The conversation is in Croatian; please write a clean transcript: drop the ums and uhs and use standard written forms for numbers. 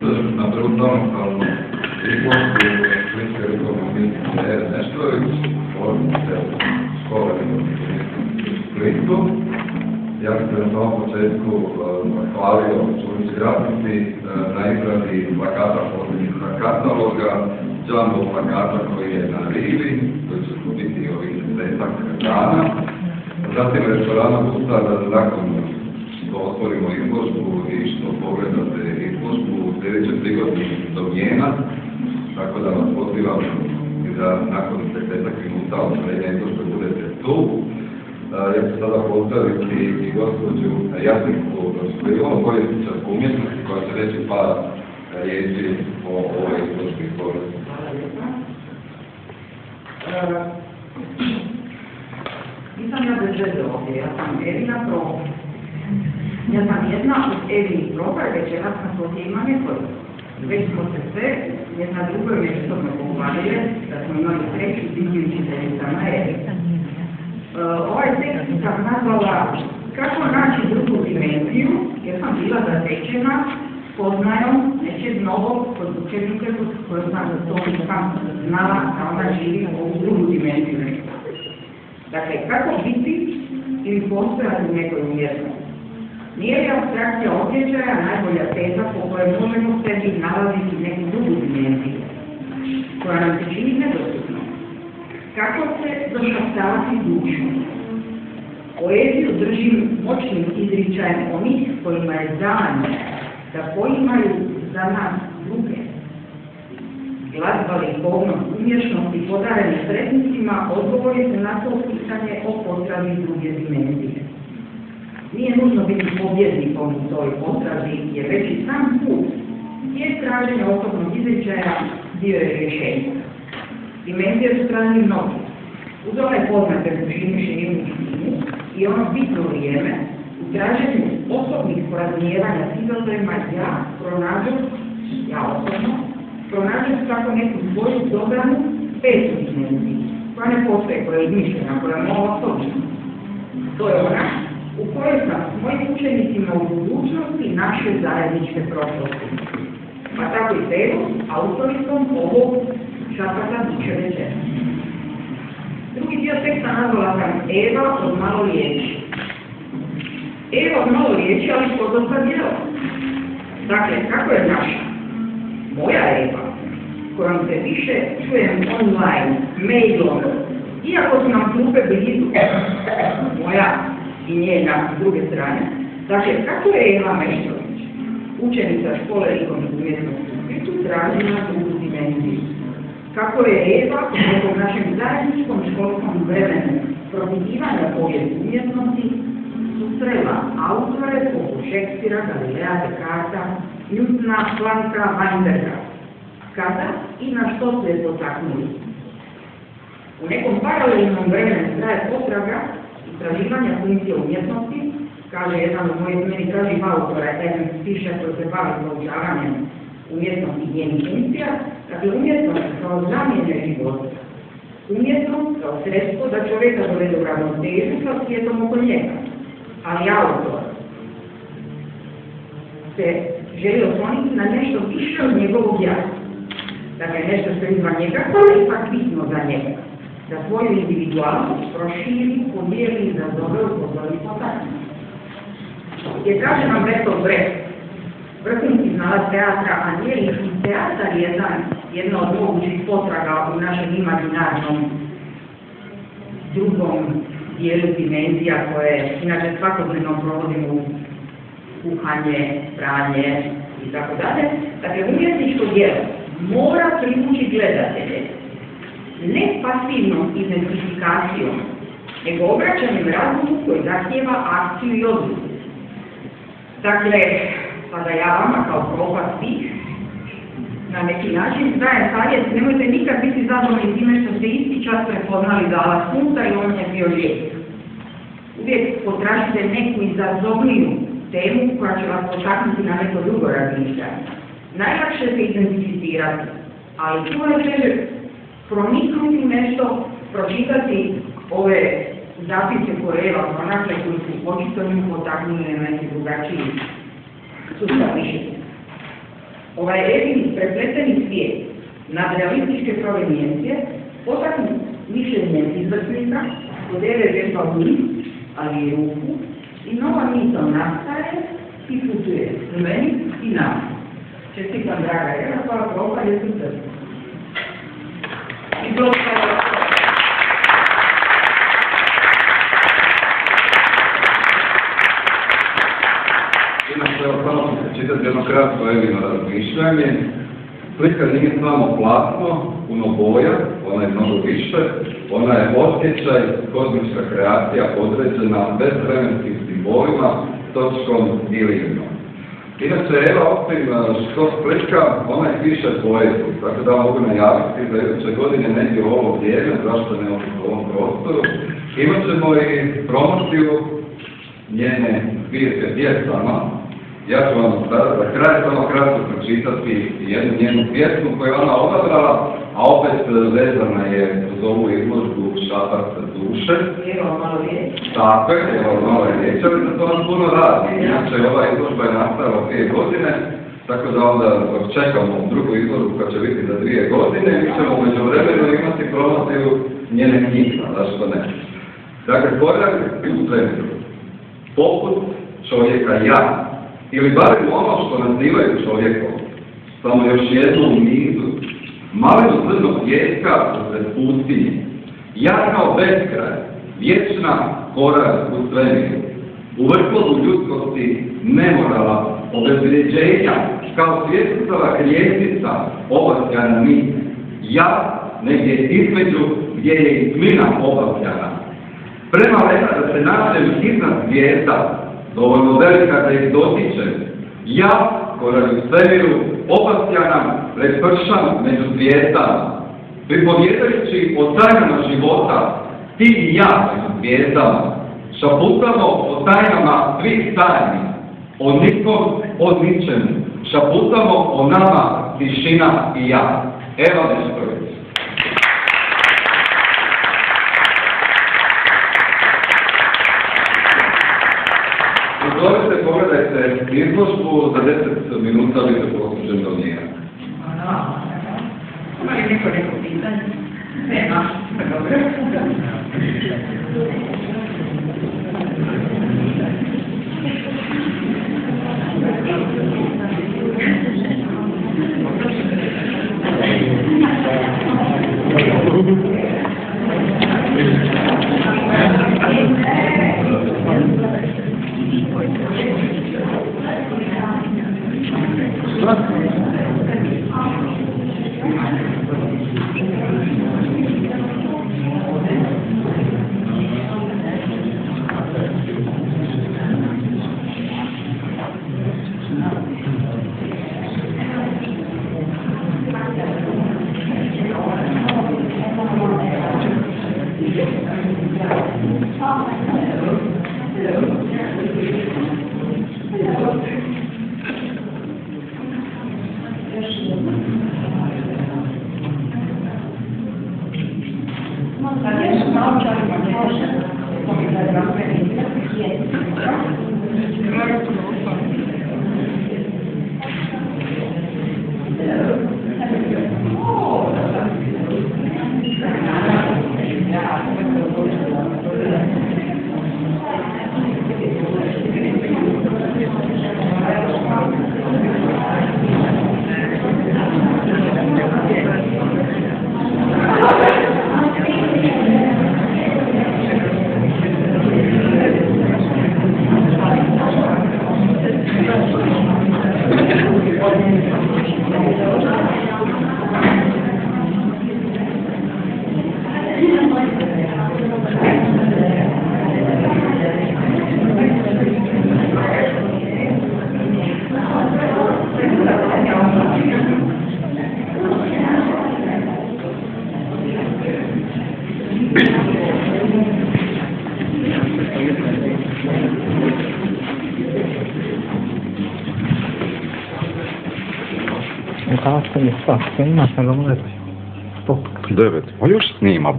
Na prvu samostalnu izložbu Splitske likovne umjetnice Erneštović, tvornice škole likovnih umjetnosti u Splitu. Ja bih se na samom početku hvalio Čulici radnici na izradi plakata posljednjega kataloga, jumbo plakata koji je na rivi, koji će biti ovih 10-ak dana. Zatim restorana Busta da nakon što otvorimo izložbu i što pogledate izložbu u sljedećoj prigodi domjena, tako da vas pozivam i da nakon 10 minuta otvorenja izložbe budete tu. Ja ću sada pozdraviti i gospođu Jasminku Šklivo, povjesničarsku umjetnosti, koja će reći par riječi o ovoj izložbi. Nisam ja bez veze ovdje, ja sam Evina Proba. Ja sam jedna od Evinih Proba i večeras na svoj ima nekoliko. Već smo se sve jedna drugoj međusobno pohvalile da smo imali sreću biti učiteljicama Evi. Ovaj tekst sam nazvala Kako naći drugu dimenziju, jer sam bila zatečena spoznajom nečeg novog kod učenike koju sam za to nisam znala da ona živi ovu drugu dimenziju. Dakle, kako biti ili postojati u nekoj umjetnosti? Nije li apstrakcija osjećaja najbolja teza po kojoj možemo sebi nalaziti neku drugu dimenziju, koja nam se čini nedostupno? Kako se došaptavati dušu? Poeziju držim moćnim izričajem onih kojima je dano da poimaju za nas druge. Glazba, likovnost, umješnost i podareni sretnicima odgovori se na to pitanje o potrazi druge dimenzije. Nije nužno biti pobjednikom u toj potrazi, jer već i sam put tijek traženja osobnog izričaja dio je rješenja. Dimenzije su tražili mnogi. Uz ovaj poznate širinu i ono bitno vrijeme u traženju osobnih porazumijevanja s izazovima ja osobno pronađem kako neku svoju dobranu petu dimenziju, koja ne postoje, koja je izmišljena, koja je moja osobna. To je ona u kojoj sam s mojim učenicima u budućnosti naše zajedničke prošlosti. Pa tako i tebu, autoritom ovog šapata duše večera. Drugi dio teksta nazvala sam Eva od malo riječi. Eva od malo riječi, ali što dosta djela. Dakle, kako je naša? Moja Eva, kojom se više čujem online, mailom, iako su nam klupe blizu, moja i njena s druge strane. Dakle, kako je Eva Meštrović, učenica škole likovnih umjetnosti u Splitu, tražila drugu dimenziju? Kako je Eva u nekom našem zajedničkom školskom vremenu propitivanja povijesti umjetnosti susrela autore poput Šekspira, Galilea, Descartesa, Newtona, Plancka, Weinberga? Kada i na što se je potaknuli? U nekom paralelnom vremenu traje potraga istraživanja funkcije umjetnosti, kaže jedan od mojih meni tražih autora, Ernest Fischer, koji se bavi proučavanjem umjetnosti i njenih funkcija, dakle umjetnost kao zamjene života, umjetnost kao sredstvo da čovjeka dovede u ravnotežu sa svijetom oko njega, ali autor se želi osloniti na nešto više od njegovog ja, dakle nešto što je izvan njega, koje je ipak bitno za njega, da svoju individualnost proširi, podijeli, zazove, upozori, potakne. Je kaže nam Bertolt Brecht, vrhunski znalac teatra, a nije li teatar jedna od mogućih potraga u našem imaginarnom drugom dijelu dimenzija koje inače svakodnevno provodimo u kuhanje, pranje i tako dalje. Dakle, umjetničko djelo mora privući gledatelje ne pasivnom identifikacijom, nego obraćanjem razumu koji zahtijeva akciju i odluku. Dakle, sada ja vama kao proba svih na neki način dajem savjet, nemojte nikad biti zadovoljni time što ste isti čas prepoznali Dala Kunta i on je bio lijep. Uvijek potražite neku izazovniju temu koja će vas potaknuti na neko drugo razmišljanje. Najlakše se identificirati, ali puno teže proniknuti u nešto, pročitati ove zapise koje Eva pronašla koji su očito nju potaknuli na neki drugačiji sustav mišljenja. ovaj jedini prepleteni svijet nadrealističke provenijencije potaknut mišljenjem izvrsnika, podere vježba u njih, ali i ruku, i nova misao nastaje i putuje u meni i nama. Čestitam, draga Eva, hvala proba, jesam srce. I blokada. Inače, evo, samo ću čitati jedno kratko Evino razmišljanje. Slika nije samo platno, puno boja, ona je mnogo više, ona je osjećaj, kozmička kreacija određena bezvremenskim simbolima, točkom i linijom. Inače, Eva, osim što slika, ona je piše poeziju, tako da mogu najaviti da iduće godine negdje u ovo vrijeme, zašto ne u ovom prostoru, imat ćemo i promociju njene zbirke pjesama. Ja ću vam sada za kraj samo kratko pročitati jednu njenu pjesmu koju je ona odabrala, a opet vezana je uz ovu izložbu Šapac duše. Evo malo riječ. Tako je, evo malo riječ, ali za to nas puno radi. Inače, ova izložba je nastala 2 godine, tako da onda čekamo drugu izložbu koja će biti za 2 godine i mi ćemo među vremenu imati promociju njene knjige, zašto ne. Dakle, korak u svemiru, poput čovjeka ja, ili barem ono što nazivaju čovjekom, samo još jednom nizu, malinu crnog pijeska usred pustinje, ja kao beskraj, vječna korak u svemiru, u vrholu ljudskosti nemorala, obezvrijeđenja, kao svjetlicava krijestica, obasjana mi, ja negdje između gdje je i tmina obasjana, prema leta da se nađem iznad svijeta, dovoljno velika da ih dotičem. Ja, korak u svemiru, obasjana, prepršan među zvijezdama, pripovjedajući o tajnama života, ti i ja među zvijezdama, šaputamo o tajnama svih tajni, o nikom, o ničemu, šaputamo o nama, tišina i ja. Evo Nešković. Uzorite, pogledajte izložbu, za 10 minuta biti poslužen do njega. Ima li neko pitanje? Nema. Dobro. Kasnije, snima se, ali 9, pa još snima.